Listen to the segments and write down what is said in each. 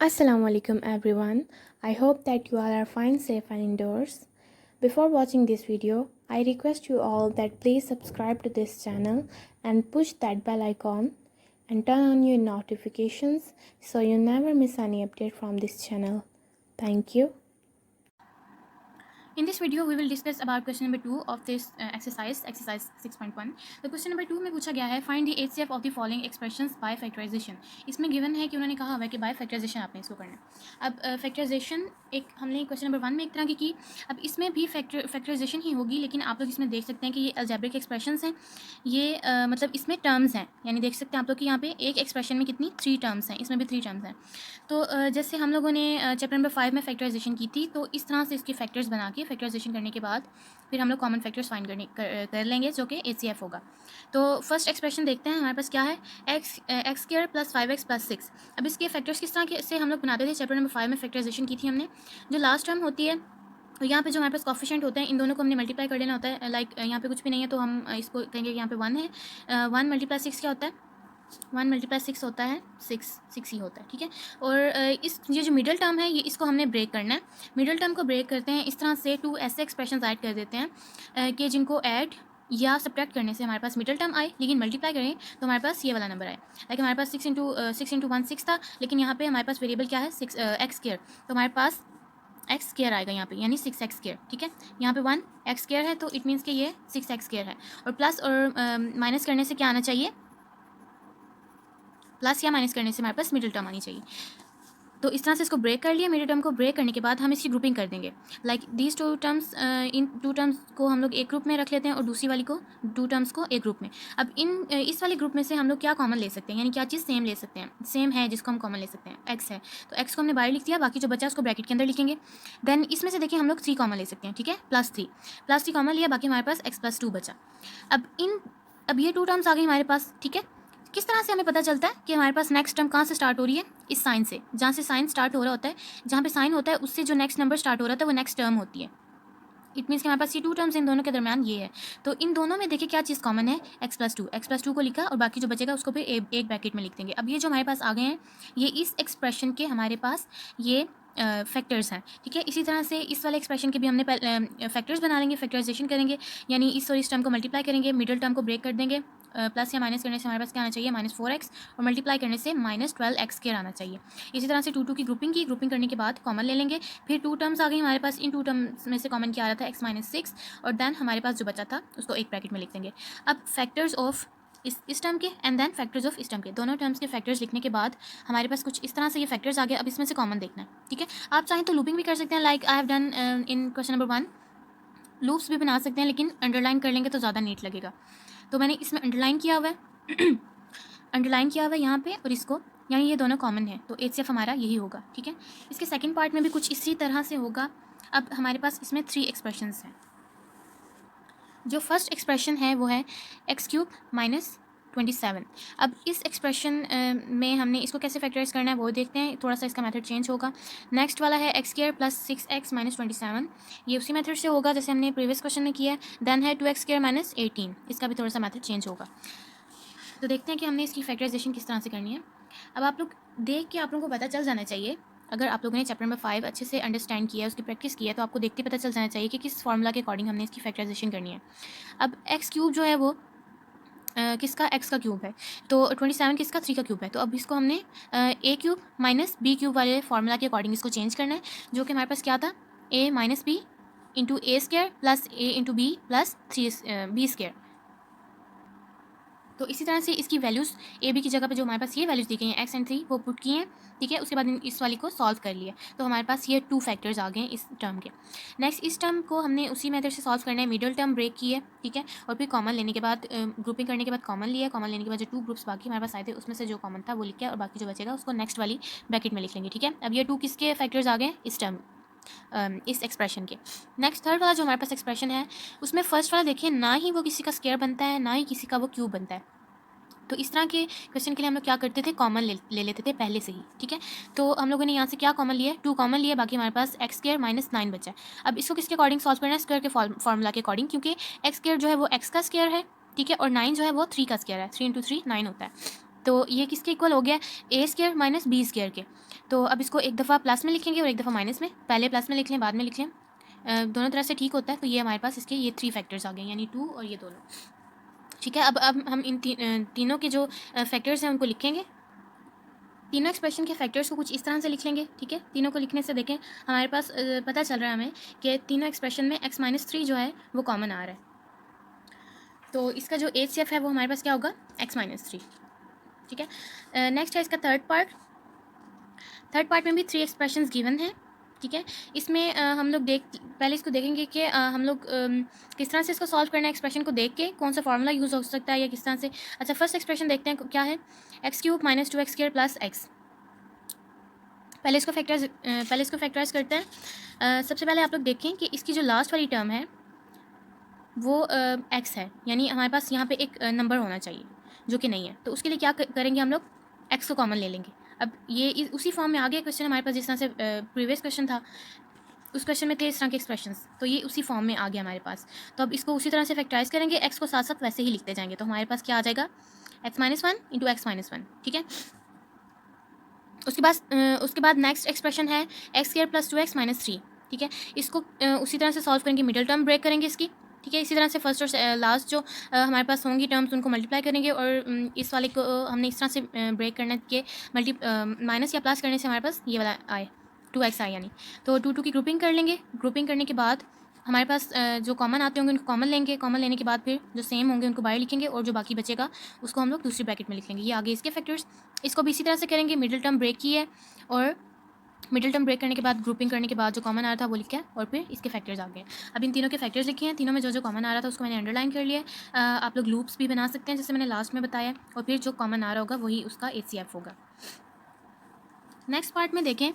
Assalamualaikum everyone. I hope that you all are fine, safe and indoors. Before watching this video, I request you all that please subscribe to this channel and push that bell icon and turn on your notifications so you never miss any update from this channel. Thank you. In this video, we will discuss about question number 2 of this exercise 6.1. तो question number 2 में पूछा गया है find the HCF of the following expressions by factorisation. इसमें given है कि उन्होंने कहा हुआ है कि बाय फैक्टराइजेशन आपने इसको करना है। अब फैक्टराइजेशन एक हमने क्वेश्चन नंबर 1 में एक तरह की की, अब इसमें भी फैक्टराइजेशन ही होगी, लेकिन आप लोग इसमें देख सकते हैं कि ये अलजेब्रिक एक्सप्रेशंस हैं, ये मतलब इसमें टर्म्स हैं, यानी देख सकते हैं आप लोग कि यहाँ पे एक एक्सप्रेशन में कितनी 3 टर्म्स हैं, इसमें भी 3 टर्म्स हैं। तो जैसे हम लोगों ने चैप्टर नंबर 5 में फैक्टराइजेशन की थी, तो इस तरह से इसके फैक्टर्स बना के फैक्टराइजेशन करने के बाद फिर हम लोग कॉमन फैक्टर्स फाइंड कर लेंगे, जो कि एचसीएफ होगा। तो फर्स्ट एक्सप्रेशन देखते हैं, हमारे पास क्या है, x square plus 5x plus 6। अब इसके फैक्टर्स किस तरह से हम लोग बनाते थे, चैप्टर नंबर 5 में फैक्टराइजेशन की थी हमने। जो लास्ट टर्म होती है, तो यहाँ पे जो हमारे पास कॉफिशिएंट होते हैं, इन दोनों को हमने मल्टीप्लाई कर लेना होता है। लाइक यहाँ पे कुछ भी नहीं है, तो हम इसको कहेंगे यहाँ पे 1 है। 1 मल्टीप्लाई 6 क्या होता है, 1 मल्टीप्लाई 6 होता है 6 ही होता है, ठीक है। और ये जो मिडिल टर्म है, ये इसको हमने ब्रेक करना है। मिडिल टर्म को ब्रेक करते हैं इस तरह से, 2 ऐसे एक्सप्रेशन ऐड कर देते हैं कि जिनको ऐड या सब्ट्रैक्ट करने से हमारे पास मिडिल टर्म आए, लेकिन मल्टीप्लाई करें तो हमारे पास ये वाला नंबर आए। लाइक हमारे पास 6 इंटू 1 6 था, लेकिन यहाँ पे हमारे पास वेरिएबल क्या है, 6 एक्स स्क्वायर, तो हमारे पास एक्स स्क्वायर आएगा यहाँ पे, यानी 6x स्क्वायर, ठीक है। यहाँ पे 1x स्क्वायर है, तो इट मीन्स कि ये 6x स्क्वायर है। और प्लस और माइनस करने से क्या आना चाहिए, प्लस या माइनस करने से हमारे पास मिडिल टर्म आनी चाहिए। तो इस तरह से इसको ब्रेक कर लिया। मिडिल टर्म को ब्रेक करने के बाद हम इसकी ग्रुपिंग कर देंगे। Like these 2 terms, in 2 terms को हम लोग एक ग्रुप में रख लेते हैं और दूसरी वाली को 2 टर्म्स को एक ग्रुप में। अब इस वाले ग्रुप में से हम लोग क्या कॉमन ले सकते हैं, यानी क्या चीज़ सेम ले सकते हैं, सेम है जिसको हम कॉमन ले सकते हैं, एक्स है, तो एक्स को हमने बाहर लिख दिया, बाकी जो बचा उसको ब्रैकेट के अंदर लिखेंगे। देन इसमें से देखिए हम लोग 3 कॉमन ले सकते हैं, ठीक है, +3 कॉमन लिया, बाकी हमारे पास x+2 बचा। अब ये 2 टर्म्स आ गई हमारे पास, ठीक है। किस तरह से हमें पता चलता है कि हमारे पास नेक्स्ट टर्म कहाँ से स्टार्ट हो रही है, इस साइन से, जहाँ से साइन स्टार्ट हो रहा होता है, जहाँ पे साइन होता है उससे जो नेक्स्ट नंबर स्टार्ट हो रहा था वो नेक्स्ट टर्म होती है। इट मीन्स कि हमारे पास ये 2 टर्म्स इन दोनों के दरमियान ये है। तो इन दोनों में देखिए क्या चीज़ कॉमन है, x+2 को लिखा और बाकी जो बचेगा उसको फिर एक ब्रैकेट में लिख देंगे। अब ये जो हमारे पास आ गए हैं, ये इस एक्सप्रेशन के हमारे पास ये फैक्टर्स हैं, ठीक है। इसी तरह से इस वाले एक्सप्रेशन के भी हमने फैक्टर्स बना लेंगे, फैक्टराइजेशन करेंगे, यानी इस और इस टर्म को मल्टीप्लाई करेंगे, मिडिल टर्म को ब्रेक कर देंगे। प्लस या माइनस करने से हमारे पास क्या आना चाहिए, -4x, और मल्टीप्लाई करने से -12x स्क्वायर आना चाहिए। इसी तरह से 2 की ग्रुपिंग करने के बाद कॉमन ले लेंगे। फिर 2 टर्म्स आ गई हमारे पास, इन 2 टर्म्स में से कॉमन क्या आ रहा था, x-6, और देन हमारे पास जो बचा था उसको एक ब्रैकेट में लिख देंगे। अब फैक्टर्स ऑफ इस टर्म के एंड देन फैक्टर्स ऑफ इस टर्म के, दोनों टर्म्स के फैक्टर्स लिखने के बाद हमारे पास कुछ इस तरह से ये फैक्टर्स आ गए। अब इसमें से कॉमन देखना है, ठीक है। आप चाहें तो लूपिंग भी कर सकते हैं, like I have done in question number 1। Loops भी बना सकते हैं, लेकिन अंडरलाइन कर लेंगे तो ज़्यादा नीट लगेगा, तो मैंने इसमें अंडरलाइन किया हुआ है अंडरलाइन किया हुआ है यहाँ पे, और इसको, यानी ये दोनों कॉमन है, तो एचसीएफ हमारा यही होगा, ठीक है। इसके सेकंड पार्ट में भी कुछ इसी तरह से होगा। अब हमारे पास इसमें 3 एक्सप्रेशंस हैं। जो फर्स्ट एक्सप्रेशन है वो है x³ -27। अब इस एक्सप्रेशन में हमने इसको कैसे फैक्टराइज करना है वो देखते हैं, थोड़ा सा इसका मेथड चेंज होगा। नेक्स्ट वाला है x² + 6x - 27, ये उसी मेथड से होगा जैसे हमने प्रीवियस क्वेश्चन में किया है। देन है 2x² - 18, इसका भी थोड़ा सा मेथड चेंज होगा। तो देखते हैं कि हमने इसकी फैक्टराइजेशन किस तरह से करनी है। अब आप लोग देख के आप लोगों को पता चल जाना चाहिए, अगर आप लोगों ने चैप्टर नंबर 5 अच्छे से अंडरस्टैंड किया है, उसकी प्रैक्टिस की है, तो आपको देखते पता चल जाना चाहिए कि किस फार्मूला के अकॉर्डिंग हमने इसकी फैक्टराइजेशन करनी है। अब x³ जो है वो किसका, x का क्यूब है, तो 27 किसका, 3 का क्यूब है। तो अब इसको हमने a³ - b³ वाले फार्मूला के अकॉर्डिंग इसको चेंज करना है, जो कि हमारे पास क्या था, a - b into a² + a into b + 3b²। तो इसी तरह से इसकी वैल्यूज़ ए बी की जगह पे जो हमारे पास ये वैल्यूज़ दी गई हैं x एंड 3, वो पुट किए हैं, ठीक है। उसके बाद इस वाली को सॉल्व कर लिया, तो हमारे पास ये 2 फैक्टर्स आ गए हैं इस टर्म के। नेक्स्ट इस टर्म को हमने उसी मेथड से सॉल्व करना है, मिडिल टर्म ब्रेक की है, ठीक है, और फिर कॉमन लेने के बाद ग्रुपिंग करने के बाद कॉमन लिया, कॉमन लेने के बाद जो 2 ग्रुप्स बाकी हमारे पास आए थे उसमें से जो कॉमन था वो लिख के, और बाकी जो बचेगा उसको नेक्स्ट वाली ब्रैकेट में लिख लेंगे, ठीक है। अब ये 2 किसके फैक्टर्स आ गए इस टर्म, इस एक्सप्रेशन के। नेक्स्ट थर्ड वाला जो हमारे पास एक्सप्रेशन है, उसमें फर्स्ट वाला देखिए, ना ही वो किसी का स्क्वायर बनता है, ना ही किसी का वो क्यूब बनता है। तो इस तरह के क्वेश्चन के लिए हम लोग क्या करते थे, कॉमन ले लेते थे पहले से ही, ठीक है। तो हम लोगों ने यहाँ से क्या कॉमन लिया, 2 कॉमन लिया, बाकी हमारे पास x² - 9 बचा है। अब इसको किसके अकॉर्डिंग सॉल्व करना है, स्क्वायर के फार्मूला के अकॉर्डिंग, क्योंकि x² जो है वो x का स्क्वायर है, ठीक है, और 9 जो है वो 3 का स्क्वायर है, 3 × 3 9 होता है। तो ये किसके इक्वल हो गया, ए स्क्वायर माइनस बी स्क्वायर के। तो अब इसको एक दफ़ा प्लस में लिखेंगे और एक दफ़ा माइनस में, पहले प्लस में लिख लें बाद में लिख लें, दोनों तरह से ठीक होता है। तो ये हमारे पास इसके ये 3 फैक्टर्स आ गए, यानी 2 और ये दोनों। ठीक है, अब हम इन तीनों के जो फैक्टर्स हैं उनको लिखेंगे। तीनों एक्सप्रेशन के फैक्टर्स को कुछ इस तरह से लिख लेंगे। ठीक है, तीनों को लिखने से देखें हमारे पास पता चल रहा है हमें कि तीनों एक्सप्रेशन में x-3 जो है वो कॉमन आ रहा है। तो इसका जो HCF है वो हमारे पास क्या होगा, x-3। ठीक है, नेक्स्ट है इसका थर्ड पार्ट में भी 3 एक्सप्रेशंस गिवन हैं। ठीक है, इसमें हम लोग पहले इसको देखेंगे कि हम लोग किस तरह से इसको सॉल्व करना है, एक्सप्रेशन को देख के कौन सा फार्मूला यूज़ हो सकता है या किस तरह से। अच्छा, फर्स्ट एक्सप्रेशन देखते हैं क्या है, x³ minus 2x² plus x। पहले इसको फैक्टराइज करते हैं। सबसे पहले आप लोग देखें कि इसकी जो लास्ट वाली टर्म है वो x है, यानी हमारे पास यहाँ पे एक नंबर होना चाहिए जो कि नहीं है। तो उसके लिए क्या करेंगे, हम लोग x को कॉमन ले लेंगे। अब ये उसी फॉर्म में आ गया क्वेश्चन हमारे पास, जिस तरह से प्रीवियस क्वेश्चन था उस क्वेश्चन में थे इस तरह के एक्सप्रेशंस, तो ये उसी फॉर्म में आ गया हमारे पास। तो अब इसको उसी तरह से फैक्टराइज करेंगे, x को साथ साथ वैसे ही लिखते जाएंगे। तो हमारे पास क्या आ जाएगा, x-1 इंटू x-1। ठीक है, उसके बाद नेक्स्ट एक्सप्रेशन है x² प्लस 2x माइनस 3। ठीक है, इसको उसी तरह से सॉल्व करेंगे, मिडिल टर्म ब्रेक करेंगे इसकी। ठीक है, इसी तरह से फर्स्ट और लास्ट जो हमारे पास होंगी टर्म्स उनको मल्टीप्लाई करेंगे और इस वाले को हमने इस तरह से ब्रेक करना कि माइनस या प्लस करने से हमारे पास ये वाला आए 2x आए, यानी तो 2 की ग्रुपिंग कर लेंगे। ग्रुपिंग करने के बाद हमारे पास जो कॉमन आते होंगे उनको कॉमन लेंगे। कॉमन लेने के बाद फिर जो सेम होंगे उनको बाहर लिखेंगे और जो बाकी बचेगा उसको हम लोग दूसरी ब्रैकेट में लिख लेंगे। ये आगे इसके फैक्टर्स। इसको भी इसी तरह से करेंगे, मिडिल टर्म ब्रेक की है और मिडिल टर्म ब्रेक करने के बाद ग्रुपिंग करने के बाद जो कॉमन आ रहा था वो लिखा है और फिर इसके फैक्टर्स आ गए। अब इन तीनों के फैक्टर्स लिखे हैं, तीनों में जो जो कॉमन आ रहा था उसको मैंने अंडरलाइन कर लिया है। आप लोग लूप्स भी बना सकते हैं जैसे मैंने लास्ट में बताया, और फिर जो कॉमन आ रहा होगा वही उसका HCF होगा। नेक्स्ट पार्ट में देखें,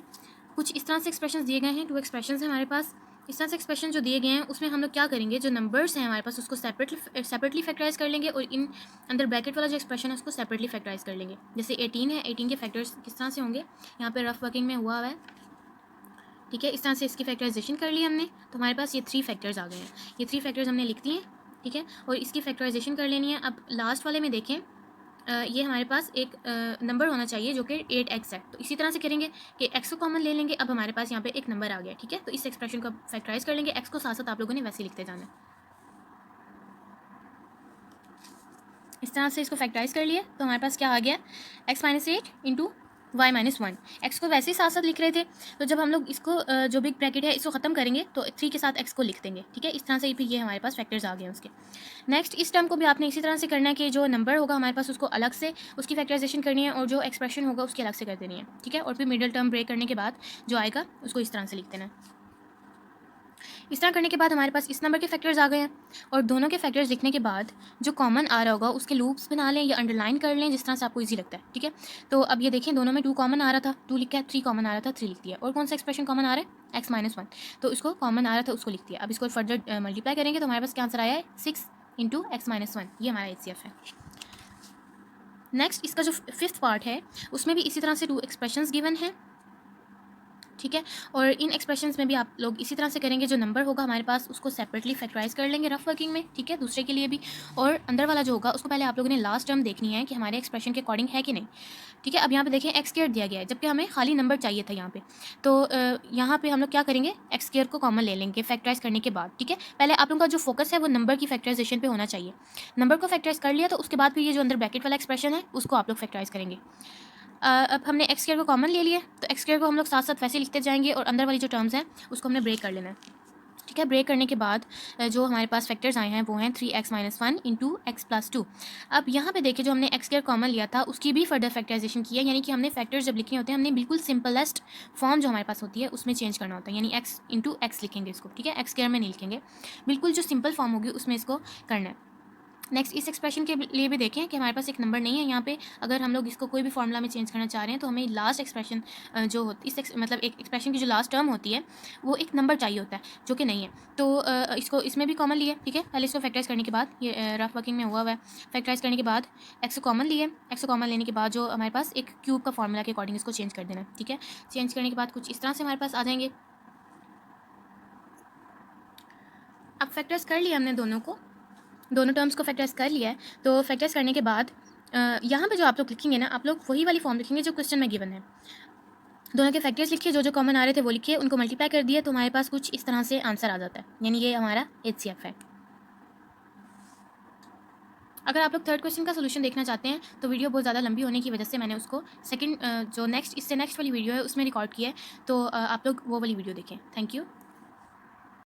कुछ इस तरह से एक्सप्रेशन दिए गए हैं, 2 एक्सप्रेशन हैं हमारे पास। इस तरह से एक्सप्रेशन जो दिए गए हैं उसमें हम लोग क्या करेंगे, जो नंबर्स हैं हमारे पास उसको सेपरेटली फैक्टराइज कर लेंगे और इन अंदर ब्रैकेट वाला जो एक्सप्रेशन है उसको सेपरेटली फैक्टराइज कर लेंगे। जैसे 18 है, 18 के फैक्टर्स किस तरह से होंगे, यहाँ पे रफ वर्किंग में हुआ है। ठीक है, इस तरह से इसकी फैक्टराइजेशन कर ली हमने, तो हमारे पास ये 3 फैक्टर्स आ गए हैं। ये 3 फैक्टर्स हमने लिख दिए। ठीक है, और इसकी फैक्टराइजेशन कर लेनी है। अब लास्ट वाले में देखें, ये हमारे पास एक नंबर होना चाहिए जो कि 8x है। तो इसी तरह से करेंगे कि x को कॉमन ले लेंगे। अब हमारे पास यहाँ पे एक नंबर आ गया। ठीक है, तो इस एक्सप्रेशन को फैक्टराइज कर लेंगे, x को साथ साथ आप लोगों ने वैसे लिखते जाना है। इस तरह से इसको फैक्टराइज कर लिया तो हमारे पास क्या आ गया, x-8 इंटू y-1। x को वैसे ही साथ साथ लिख रहे थे, तो जब हम लोग इसको जो बिग ब्रैकेट है इसको ख़त्म करेंगे तो 3 के साथ x को लिख देंगे। ठीक है, इस तरह से फिर ये हमारे पास फैक्टर्स आ गए उसके। नेक्स्ट इस टर्म को भी आपने इसी तरह से करना है कि जो नंबर होगा हमारे पास उसको अलग से उसकी फैक्टराइजेशन करनी है और जो एक्सप्रेशन होगा उसकी अलग से कर देनी है। ठीक है, और फिर मिडिल टर्म ब्रेक करने के बाद जो आएगा उसको इस तरह से लिख देना है। इस तरह करने के बाद हमारे पास इस नंबर के फैक्टर्स आ गए हैं, और दोनों के फैक्टर्स लिखने के बाद जो कॉमन आ रहा होगा उसके लूप्स बना लें या अंडरलाइन कर लें, जिस तरह से आपको इजी लगता है। ठीक है, तो अब ये देखें दोनों में 2 कॉमन आ रहा था, 2 लिखा है, 3 कॉमन आ रहा था, 3 लिख दिया। और कौन सा एक्सप्रेशन कॉमन आ रहा है, x-1, तो इसको कॉमन आ रहा था उसको लिख दिया। अब इसको फर्दर मल्टीप्लाई करेंगे तो हमारे पास क्या आंसर आया है, 6 इंटू x-1। ये हमारा HCF है। नेक्स्ट इसका जो 5th पार्ट है उसमें भी इसी तरह से 2 एक्सप्रेशंस गिवन है। ठीक है, और इन एक्सप्रेशंस में भी आप लोग इसी तरह से करेंगे, जो नंबर होगा हमारे पास उसको सेपरेटली फैक्टराइज कर लेंगे रफ वर्किंग में। ठीक है, दूसरे के लिए भी, और अंदर वाला जो होगा उसको पहले आप लोगों ने लास्ट टर्म देखनी है कि हमारे एक्सप्रेशन के अकॉर्डिंग है कि नहीं। ठीक है, अब यहाँ पे देखें x² दिया गया है जबकि हमें खाली नंबर चाहिए था यहाँ पे, तो यहाँ पे हम लोग क्या करेंगे, x² को कॉमन ले लेंगे फैक्टराइज करने के बाद। ठीक है, पहले आप लोगों का जो फोकस है वो नंबर की फैक्टराइजेशन पे होना चाहिए। नंबर को फैक्टराइज कर लिया तो उसके बाद फिर ये जो अंदर ब्रैकेट वाला एक्सप्रेशन है उसको आप लोग फैक्टराइज करेंगे। अब हमने x² को कॉमन ले लिया, तो x² को हम लोग साथ साथ वैसे लिखते जाएंगे और अंदर वाली जो टर्म्स हैं उसको हमने ब्रेक कर लेना है। ठीक है, ब्रेक करने के बाद जो हमारे पास फैक्टर्स आए हैं वो हैं 3x-1 इंटू x प्लस 2। अब यहाँ पे देखिए जो हमने x² कॉमन लिया था उसकी भी फर्दर फैक्टराइजेशन की है, यानी कि हमने फैक्टर्स जब लिखे होते हैं हमने बिल्कुल सिंपलेस्ट फॉर्म जो हमारे पास होती है उसमें चेंज करना होता है, यानी x इंटू x लिखेंगे इसको। ठीक है, x² में नहीं लिखेंगे, बिल्कुल जो सिंपल फॉर्म होगी उसमें इसको करना है। नेक्स्ट इस एक्सप्रेशन के लिए भी देखें कि हमारे पास एक नंबर नहीं है यहाँ पे। अगर हम लोग इसको कोई भी फॉर्मूला में चेंज करना चाह रहे हैं तो हमें लास्ट एक्सप्रेशन जो होती मतलब एक एक्सप्रेशन की जो लास्ट टर्म होती है वो एक नंबर चाहिए होता है जो कि नहीं है। तो इसको इसमें भी कॉमन लिए। ठीक है, पहले इसको फैक्टराइज करने के बाद, ये रफ वर्किंग में हुआ है, फैक्टराइज करने के बाद एक्स को कॉमन लिए। एक्स को कॉमन लेने के बाद जो हमारे पास एक क्यूब का फॉर्मूला के अकॉर्डिंग इसको चेंज कर देना है। ठीक है, चेंज करने के बाद कुछ इस तरह से हमारे पास आ जाएंगे। अब फैक्टराइज कर लिया हमने दोनों टर्म्स को फैक्टराइज कर लिया है, तो फैक्टराइज करने के बाद यहाँ पे जो आप लोग लिखेंगे ना, आप लोग वही वाली फॉर्म लिखेंगे जो क्वेश्चन में गिवन है। दोनों के फैक्टर्स लिखिए, जो जो कॉमन आ रहे थे वो लिखिए, उनको मल्टीप्लाई कर दिए तो हमारे पास कुछ इस तरह से आंसर आ जाता है, यानी ये हमारा HCF है। अगर आप लोग थर्ड क्वेश्चन का सोल्यूशन देखना चाहते हैं तो वीडियो बहुत ज़्यादा लंबी होने की वजह से मैंने उसको सेकंड जो नेक्स्ट इससे नेक्स्ट वाली वीडियो है उसमें रिकॉर्ड किया है, तो आप लोग वो वाली वीडियो देखें। Thank you.